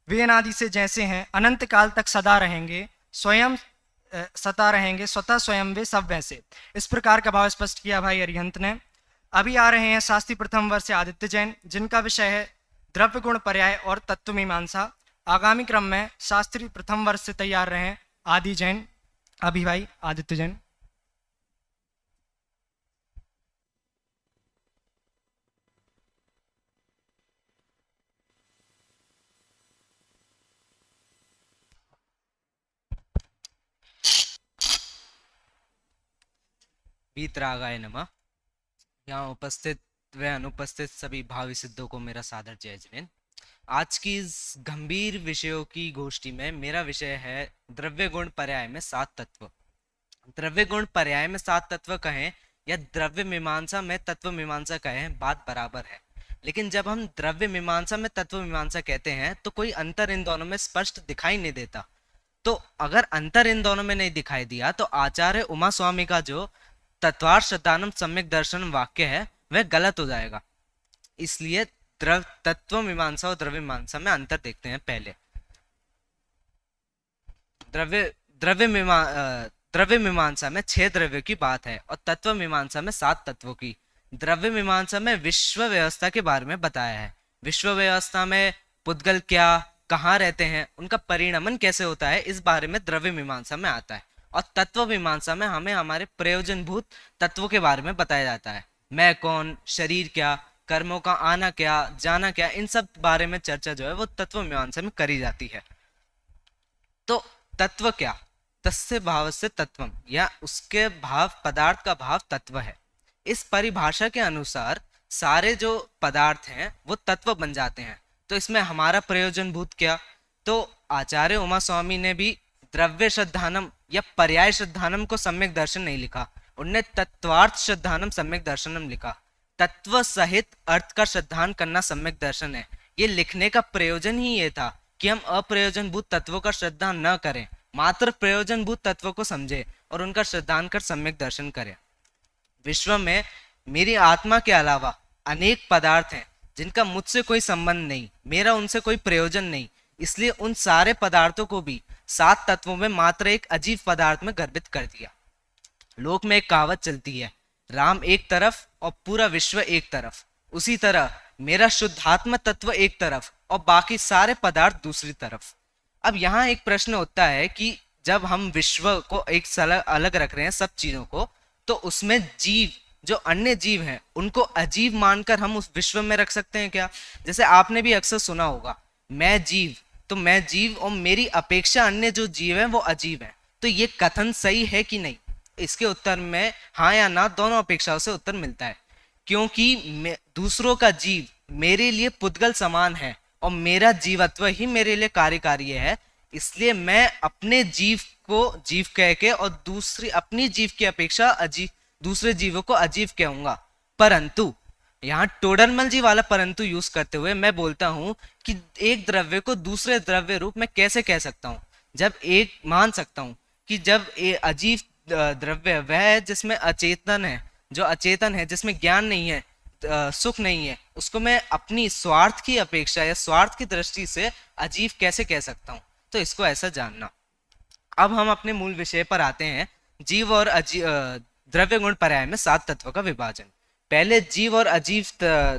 वे अनादि से जैसे हैं, अनंत काल तक सदा रहेंगे, स्वयं सता रहेंगे, स्वतः स्वयं वे सब वैसे। इस प्रकार का भाव स्पष्ट किया भाई अरिहंत ने। अभी आ रहे हैं शास्त्री प्रथम वर्ष से आदित्य जैन, जिनका विषय है द्रव्य गुण पर्याय और तत्व मीमांसा। आगामी क्रम में शास्त्री प्रथम वर्ष से तैयार रहे आदि जैन। अभी भाई आदित्य जैन। वीतरागाय नमः। यहाँ उपस्थित व अनुपस्थित सभी भावी सिद्धों को मेरा सादर जय जैन। आज की इस गंभीर विषयों की गोष्ठी में मेरा विषय है द्रव्य गुण पर्याय में सात तत्व। द्रव्य गुण पर्याय में सात तत्व कहें या द्रव्य मीमांसा में तत्व मीमांसा कहें, बात बराबर है। लेकिन जब हम द्रव्य मीमांसा में तत्व मीमांसा कहते हैं तो कोई अंतर इन दोनों में स्पष्ट दिखाई नहीं देता। तो अगर अंतर इन दोनों में नहीं दिखाई दिया तो आचार्य उमा स्वामी का जो तत्वार्थ श्रद्धानम सम्यक दर्शन वाक्य है वह गलत हो जाएगा। इसलिए तत्व मीमांसा और द्रव्य मीमांसा में अंतर देखते हैं। पहले द्रव्य द्रव्य मीमांसा में 6 द्रव्य की बात है और तत्व मीमांसा में 7 तत्वों की। द्रव्य मीमांसा में विश्व व्यवस्था के बारे में बताया है। विश्व व्यवस्था में पुद्गल क्या, कहाँ रहते हैं, उनका परिणमन कैसे होता है, इस बारे में द्रव्य मीमांसा में आता है। और तत्व मीमांसा में हमें हमारे प्रयोजनभूत तत्वों के बारे में बताया जाता है। मैं कौन, शरीर क्या, कर्मों का आना क्या, जाना क्या, इन सब बारे में चर्चा जो है वो तत्व मीमांसा में करी जाती है। तो तत्व क्या, तस्य भाव से तत्वम, या उसके भाव, पदार्थ का भाव तत्व है। इस परिभाषा के अनुसार सारे जो पदार्थ हैं वो तत्व बन जाते हैं। तो इसमें हमारा प्रयोजनभूत क्या, तो आचार्य उमा स्वामी ने भी द्रव्य श्रद्धानम या पर्याय श्रद्धानम को सम्यक दर्शन नहीं लिखा, उनने तत्वार्थ श्रद्धानम सम्यक दर्शनम लिखा। तत्व सहित अर्थ का श्रद्धान करना सम्यक दर्शन है। ये लिखने का प्रयोजन ही ये था कि हम अप्रयोजनभूत तत्वों का श्रद्धा न करें, मात्र प्रयोजनभूत तत्वों को समझे और उनका श्रद्धान कर सम्यक दर्शन करें। विश्व में मेरी आत्मा के अलावा अनेक पदार्थ हैं जिनका मुझसे कोई संबंध नहीं, मेरा उनसे कोई प्रयोजन नहीं, इसलिए उन सारे पदार्थों को भी 7 तत्वों में मात्र एक अजीब पदार्थ में गर्भित कर दिया। लोक में एक कहावत चलती है, राम एक तरफ और पूरा विश्व एक तरफ। उसी तरह मेरा शुद्धात्म तत्व एक तरफ और बाकी सारे पदार्थ दूसरी तरफ। अब यहाँ एक प्रश्न उठता है कि जब हम विश्व को एक अलग रख रहे हैं सब चीजों को, तो उसमें जीव, जो अन्य जीव हैं, उनको अजीब मानकर हम उस विश्व में रख सकते हैं क्या? जैसे आपने भी अक्सर सुना होगा, मैं जीव, तो मैं जीव और मेरी अपेक्षा अन्य जो जीव हैं वो अजीब हैं। तो ये कथन सही है कि नहीं? इसके उत्तर में हाँ या ना दोनों अपेक्षाओं से उत्तर मिलता है। क्योंकि दूसरों का जीव मेरे लिए पुद्गल समान है और मेरा जीवत्व ही मेरे लिए कार्यकारी है, इसलिए मैं अपने जीव को जीव कह के और दूसरी अपनी जीव की अपेक्षा अजीब, दूसरे जीवों को अजीब कहूंगा। परंतु यहाँ टोडरमल जी वाला परंतु यूज करते हुए मैं बोलता हूं कि एक द्रव्य को दूसरे द्रव्य रूप में कैसे कह सकता हूं, जब एक मान सकता हूं कि जब अजीब द्रव्य वह है जिसमें अचेतन है, जो अचेतन है, जिसमें ज्ञान नहीं है, सुख नहीं है, उसको मैं अपनी स्वार्थ की अपेक्षा या स्वार्थ की दृष्टि से अजीब कैसे कह सकता हूँ? तो इसको ऐसा जानना। अब हम अपने मूल विषय पर आते हैं, जीव और द्रव्य गुण पर्याय में 7 तत्व का विभाजन। पहले जीव और अजीव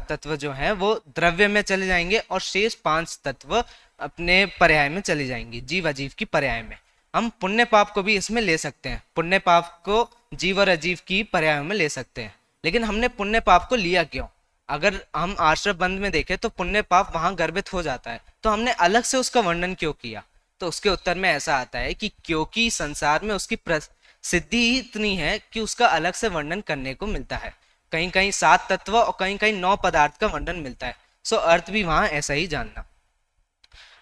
तत्व जो है वो द्रव्य में चले जाएंगे और शेष 5 तत्व अपने पर्याय में चले जाएंगे, जीव अजीव की पर्याय में। हम पुण्य पाप को भी इसमें ले सकते हैं, पुण्य पाप को जीव और अजीव की पर्याय में ले सकते हैं। लेकिन हमने पुण्य पाप को लिया क्यों? अगर हम आश्रय बंध में देखें तो पुण्य पाप वहां गर्भित हो जाता है, तो हमने अलग से उसका वर्णन क्यों किया? तो उसके उत्तर में ऐसा आता है कि क्योंकि संसार में उसकी प्रसिद्धि ही इतनी है कि उसका अलग से वर्णन करने को मिलता है। कहीं कहीं 7 तत्व और कहीं कहीं 9 पदार्थ का वर्णन मिलता है। सो अर्थ भी वहां ऐसा ही जानना।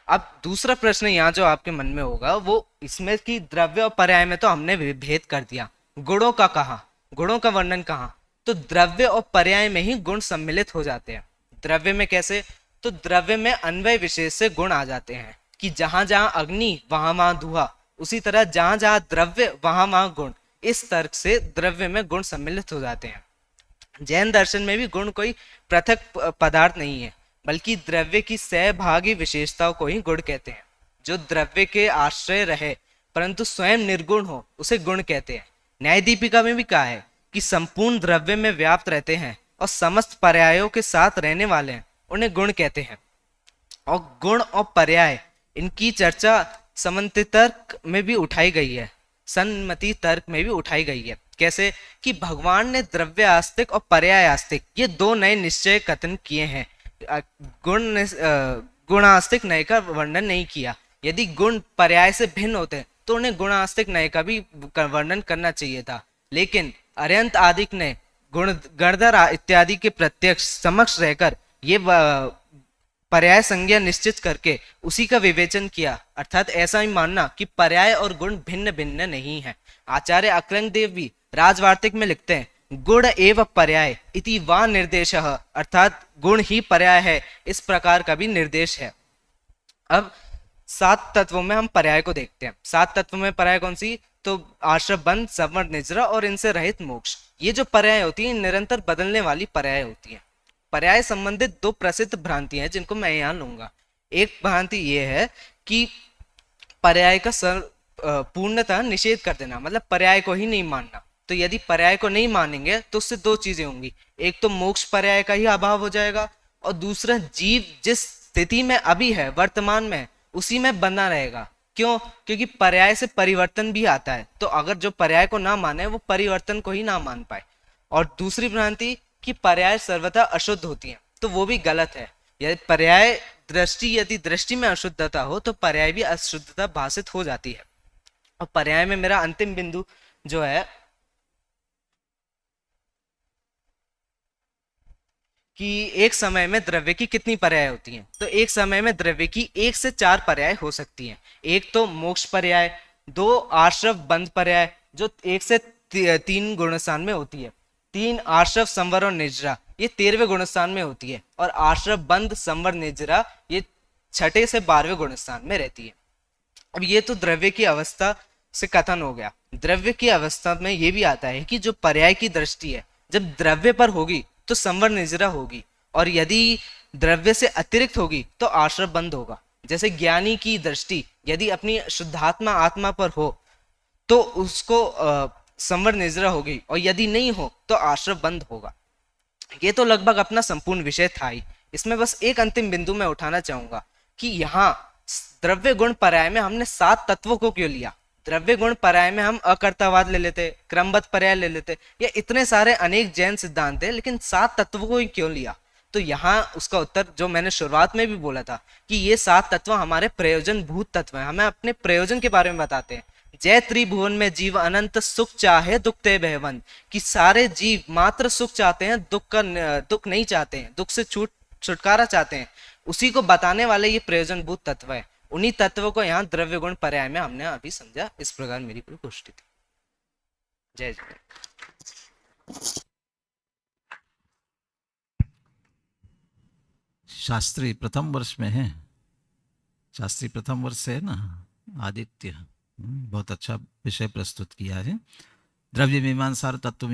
अब दूसरा प्रश्न यहाँ जो आपके मन में होगा वो इसमें कि द्रव्य और पर्याय में तो हमने भेद कर दिया, गुणों का कहाँ, गुणों का वर्णन कहाँ? तो द्रव्य और पर्याय में ही गुण सम्मिलित हो जाते हैं। द्रव्य में कैसे? तो द्रव्य में अन्वय विशेष से गुण आ जाते हैं कि जहां जहां अग्नि वहां वहां धुआं, उसी तरह जहां जहां द्रव्य वहां वहां गुण। इस तर्क से द्रव्य में गुण सम्मिलित हो जाते हैं। जैन दर्शन में भी गुण कोई पृथक पदार्थ नहीं है, बल्कि द्रव्य की सहभागी विशेषताओं को ही गुण कहते हैं। जो द्रव्य के आश्रय रहे परंतु स्वयं निर्गुण हो उसे गुण कहते हैं। न्याय दीपिका में भी कहा है कि संपूर्ण द्रव्य में व्याप्त रहते हैं और समस्त पर्यायों के साथ रहने वाले हैं, उन्हें गुण कहते हैं। और गुण और पर्याय इनकी चर्चा सम्मति तर्क में भी उठाई गई है, सन्मति तर्क में भी उठाई गई है। कैसे कि भगवान ने द्रव्य आस्तिक और पर्याय आस्तिक ये दो नए निश्चय कथन किए हैं। गुणास्तिक नय का वर्णन नहीं किया। यदि गुण पर्याय से भिन्न होते तो उन्हें गुणास्तिक नय का भी वर्णन करना चाहिए था, लेकिन अरहंत आदिक ने गुण गणधर इत्यादि के प्रत्यक्ष समक्ष रहकर ये पर्याय संज्ञा निश्चित करके उसी का विवेचन किया, अर्थात ऐसा ही मानना कि पर्याय और गुण भिन्न भिन्न नहीं है। आचार्य अक्लंग देव भी राजवार्तिक में लिखते हैं, गुण एव पर्याय इति वा निर्देशः, अर्थात गुण ही पर्याय है, इस प्रकार का भी निर्देश है। अब 7 तत्वों में हम पर्याय को देखते हैं। 7 तत्वों में पर्याय कौन सी? तो आश्रम बंध, संवर, निजरा और इनसे रहित मोक्ष। ये जो पर्याय होती है निरंतर बदलने वाली पर्याय होती है। पर्याय संबंधित 2 प्रसिद्ध भ्रांतियां हैं जिनको मैं यहाँ लूंगा। एक भ्रांति ये है कि पर्याय का पूर्णतः निषेध कर देना, मतलब पर्याय को ही नहीं मानना। तो यदि पर्याय को नहीं मानेंगे तो उससे 2 चीजें होंगी, एक तो मोक्ष पर्याय का ही अभाव हो जाएगा और दूसरा जीव जिस स्थिति में अभी है वर्तमान में उसी में बना रहेगा। क्यों? क्योंकि पर्याय से परिवर्तन भी आता है, तो अगर जो पर्याय को ना माने वो परिवर्तन को ही ना मान पाए। और दूसरी भ्रांति कि पर्याय सर्वथा अशुद्ध होती है, तो वो भी गलत है। यदि पर्याय यदि दृष्टि में अशुद्धता हो तो पर्याय भी अशुद्धता भाषित हो जाती है। और पर्याय में मेरा अंतिम बिंदु जो है कि एक समय में द्रव्य की कितनी पर्याय होती हैं। तो एक समय में द्रव्य की 1 से 4 पर्याय हो सकती हैं। एक तो मोक्ष पर्याय, 2 आश्रव बंध पर्याय जो 1 से 3 गुणस्थान में होती है, 3 आश्रव संवर और निजरा ये 13वें गुणस्थान में होती है, और आश्रव बंध संवर निजरा ये 6ठे से 12वें गुणस्थान में रहती है। अब ये तो द्रव्य की अवस्था से कथन हो गया। द्रव्य की अवस्था में ये भी आता है कि जो पर्याय की दृष्टि है जब द्रव्य पर होगी तो संवर निजरा होगी, और यदि द्रव्य से अतिरिक्त होगी तो आश्रव बंध होगा। जैसे ज्ञानी की दृष्टि यदि अपनी शुद्धात्मा आत्मा पर हो तो उसको संवर निजरा होगी, और यदि नहीं हो तो आश्रव बंध होगा। ये तो लगभग अपना संपूर्ण विषय था ही। इसमें बस एक अंतिम बिंदु मैं उठाना चाहूंगा कि यहाँ द्रव्य गुण पर्याय में हमने 7 तत्वों को क्यों लिया। द्रव्य गुण पर्याय में हम अकर्तावाद ले लेते, क्रमबद्ध पर्याय ले लेते, या इतने सारे अनेक जैन सिद्धांत है, लेकिन 7 तत्वों को ही क्यों लिया? तो यहाँ उसका उत्तर जो मैंने शुरुआत में भी बोला था कि ये 7 तत्व हमारे प्रयोजन भूत तत्व हैं, हमें अपने प्रयोजन के बारे में बताते हैं। जय त्रिभुवन में जीव अनंत सुख चाहे दुख ते बहवन, कि सारे जीव मात्र सुख चाहते हैं, दुख नहीं चाहते हैं, दुख से छुटकारा चाहते हैं। उसी को बताने वाले ये प्रयोजन भूत तत्व है। उन्हीं तत्वों को यहाँ द्रव्य गुण पर्याय में हमने अभी समझा। इस प्रकार मेरी पूरी गोष्ठी थी। जय जय। शास्त्री प्रथम वर्ष में है, शास्त्री प्रथम वर्ष से है ना, आदित्य। बहुत अच्छा विषय प्रस्तुत किया है। द्रव्य मीमांसा और तत्व